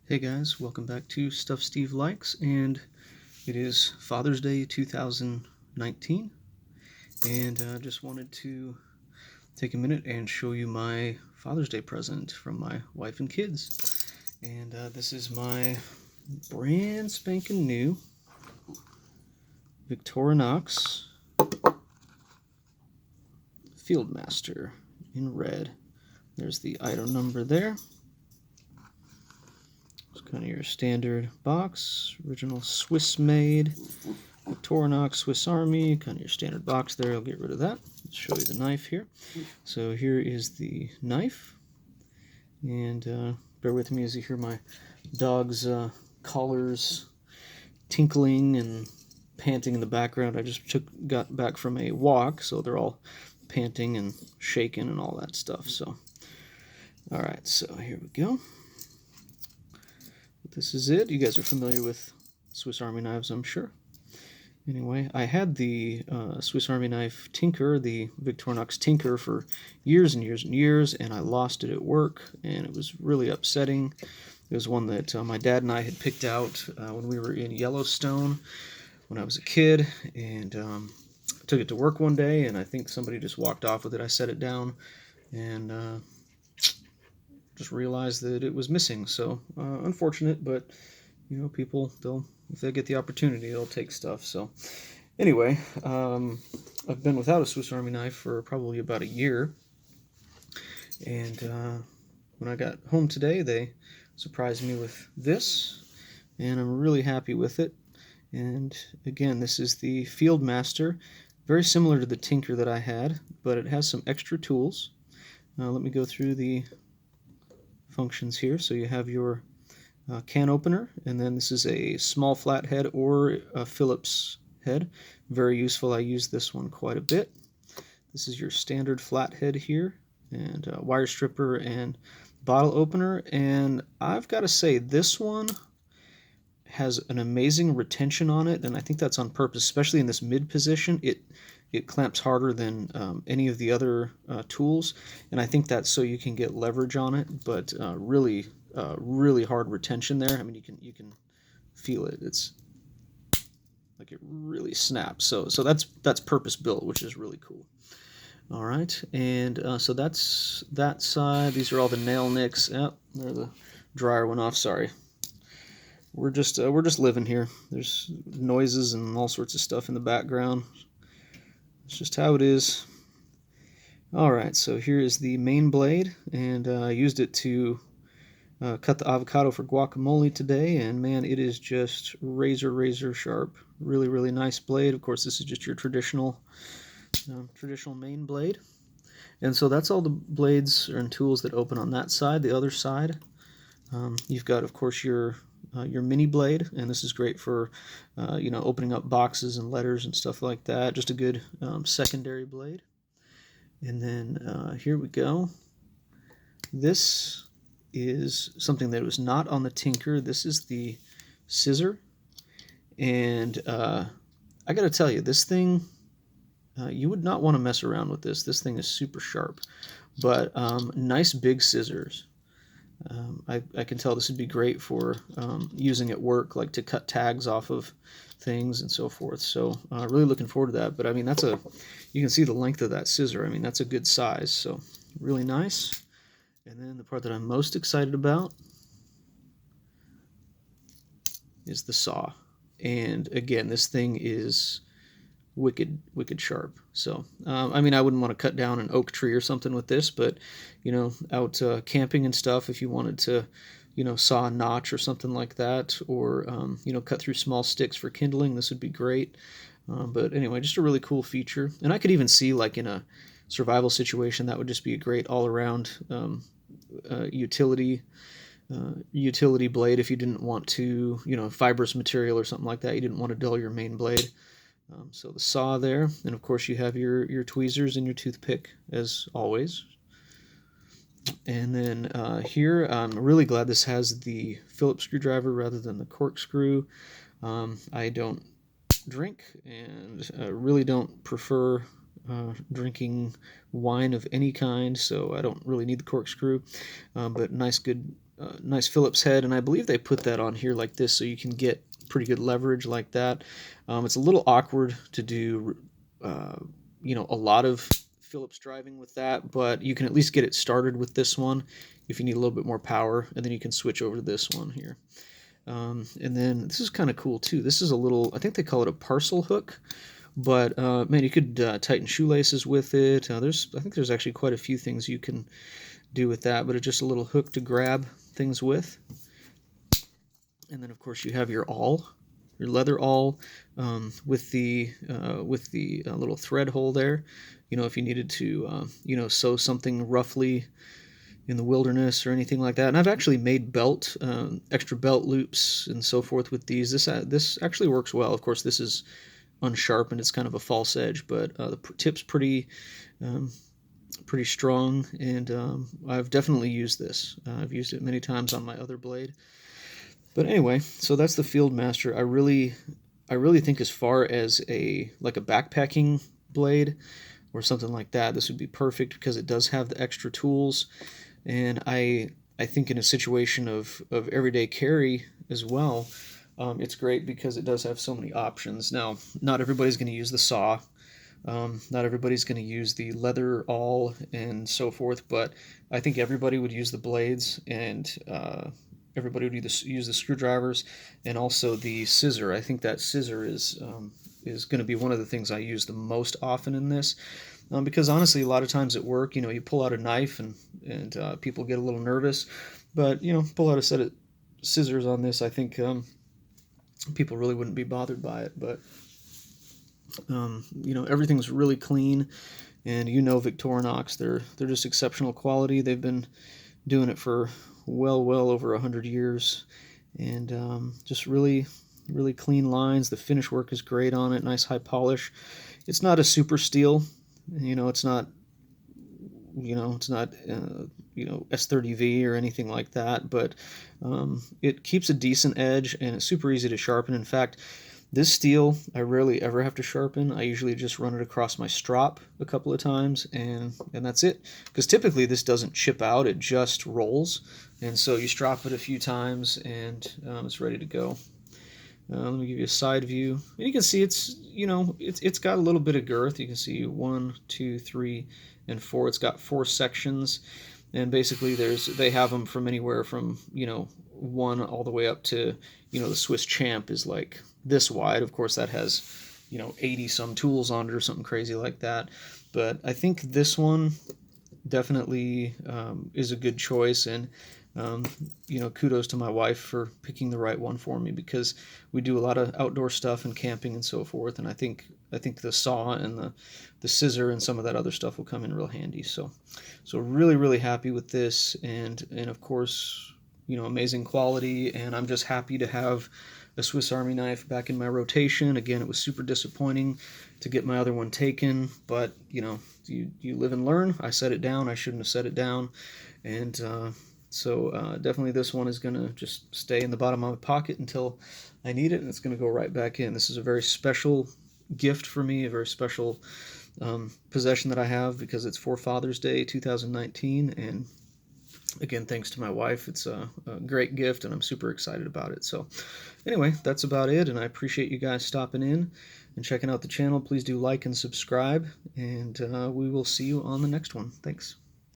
Hey guys, welcome back to Stuff Steve Likes, and it is Father's Day 2019, and just wanted to take a minute and show you my Father's Day present from my wife and kids. And this is my brand spanking new Victorinox Fieldmaster in red. There's the item number there. Kind of your standard box, original Swiss made, Victorinox Swiss Army, kind of your standard box there. I'll get rid of that. Let's show you the knife here. So here is the knife, and bear with me as you hear my dog's collars tinkling and panting in the background. I just got back from a walk, so they're all panting and shaking and all that stuff. So, all right, so here we go. This is it. You guys are familiar with Swiss Army knives, I'm sure. Anyway, I had the Swiss Army knife Tinker, the Victorinox Tinker, for years and years and years, and I lost it at work, and it was really upsetting. It was one that my dad and I had picked out when we were in Yellowstone when I was a kid, and I took it to work one day, and I think somebody just walked off with it. I set it down, and just realized that it was missing. So unfortunate, but you know, people, if they get the opportunity, they'll take stuff. So anyway, I've been without a Swiss Army knife for probably about a year, and when I got home today, they surprised me with this, and I'm really happy with it. And again, this is the Fieldmaster, very similar to the Tinker that I had, but it has some extra tools. Let me go through the functions here. So you have your can opener, and then this is a small flathead or a Phillips head. Very useful. I use this one quite a bit. This is your standard flathead here, and wire stripper and bottle opener. And I've got to say, this one has an amazing retention on it, and I think that's on purpose, especially in this mid position. It clamps harder than any of the other tools, and I think that's so you can get leverage on it, but really hard retention there. I mean, you can feel it. It's like it really snaps. So that's purpose built, which is really cool. All right, and so that's that side. These are all the nail nicks. Yep, there the dryer went off. Sorry. We're just living here. There's noises and all sorts of stuff in the background. It's just how it is. Alright, so here is the main blade, and I used it to cut the avocado for guacamole today, and man, it is just razor sharp. Really nice blade. Of course, this is just your traditional main blade. And so that's all the blades and tools that open on that side. The other side, you've got, of course, your mini blade, and this is great for opening up boxes and letters and stuff like that. Just a good secondary blade. And then here we go. This is something that was not on the Tinker. This is the scissor, and I gotta tell you, this thing, you would not want to mess around with this. This thing is super sharp, but nice big scissors. I can tell this would be great for using at work, like to cut tags off of things and so forth. So really looking forward to that. But I mean, you can see the length of that scissor. I mean, that's a good size. So really nice. And then the part that I'm most excited about is the saw. And again, this thing is wicked sharp. So I mean, I wouldn't want to cut down an oak tree or something with this, but out camping and stuff, if you wanted to saw a notch or something like that, or cut through small sticks for kindling, this would be great. But anyway, just a really cool feature. And I could even see, like, in a survival situation, that would just be a great all-around utility blade. If you didn't want to, fibrous material or something like that, you didn't want to dull your main blade. So the saw there, and of course you have your tweezers and your toothpick as always. And then here, I'm really glad this has the Phillips screwdriver rather than the corkscrew. I don't drink, and really don't prefer drinking wine of any kind, so I don't really need the corkscrew. But nice, good nice Phillips head, and I believe they put that on here like this so you can get pretty good leverage like that. It's a little awkward to do, a lot of Phillips driving with that, but you can at least get it started with this one if you need a little bit more power, and then you can switch over to this one here. And then this is kind of cool too. This is a little, I think they call it a parcel hook, but man, you could tighten shoelaces with it. I think there's actually quite a few things you can do with that, but it's just a little hook to grab things with. And then of course you have your awl, your leather awl, with the little thread hole there. If you needed to sew something roughly in the wilderness or anything like that. And I've actually made extra belt loops and so forth with these. This actually works well. Of course, this is unsharpened. It's kind of a false edge, but the tip's pretty strong, and I've definitely used this. I've used it many times on my other blade. But anyway, so that's the Fieldmaster. I really think as far as a backpacking blade or something like that, this would be perfect because it does have the extra tools. And I think in a situation of everyday carry as well, it's great because it does have so many options. Now, not everybody's going to use the saw. Not everybody's going to use the leather awl and so forth, but I think everybody would use the blades, and everybody would use the screwdrivers and also the scissor. I think that scissor is going to be one of the things I use the most often in this. Because honestly, a lot of times at work, you pull out a knife and people get a little nervous, but pull out a set of scissors on this, I think people really wouldn't be bothered by it. But everything's really clean, and Victorinox, they're just exceptional quality. They've been doing it for well over 100 years, and just really clean lines. The finish work is great on it, nice high polish. It's not a super steel. It's not S30V or anything like that, but it keeps a decent edge, and it's super easy to sharpen. In fact, this steel I rarely ever have to sharpen. I usually just run it across my strop a couple of times, and that's it. Because typically this doesn't chip out, it just rolls, and so you strop it a few times, and it's ready to go. Let me give you a side view. And you can see it's got a little bit of girth. You can see 1, 2, 3, and 4. It's got 4 sections, and basically they have them from anywhere from 1 all the way up to the Swiss Champ is like this wide. Of course, that has 80 some tools on it or something crazy like that. But I think this one definitely is a good choice, and kudos to my wife for picking the right one for me, because we do a lot of outdoor stuff and camping and so forth, and I think the saw and the scissor and some of that other stuff will come in real handy. So really happy with this, and of course amazing quality, and I'm just happy to have a Swiss Army knife back in my rotation. Again, it was super disappointing to get my other one taken, but you live and learn. I set it down. I shouldn't have set it down, and so definitely this one is going to just stay in the bottom of my pocket until I need it, and it's going to go right back in. This is a very special gift for me, a very special possession that I have, because it's for Father's Day 2019, and again, thanks to my wife. It's a great gift, and I'm super excited about it. So anyway, that's about it, and I appreciate you guys stopping in and checking out the channel. Please do like and subscribe, and we will see you on the next one. Thanks.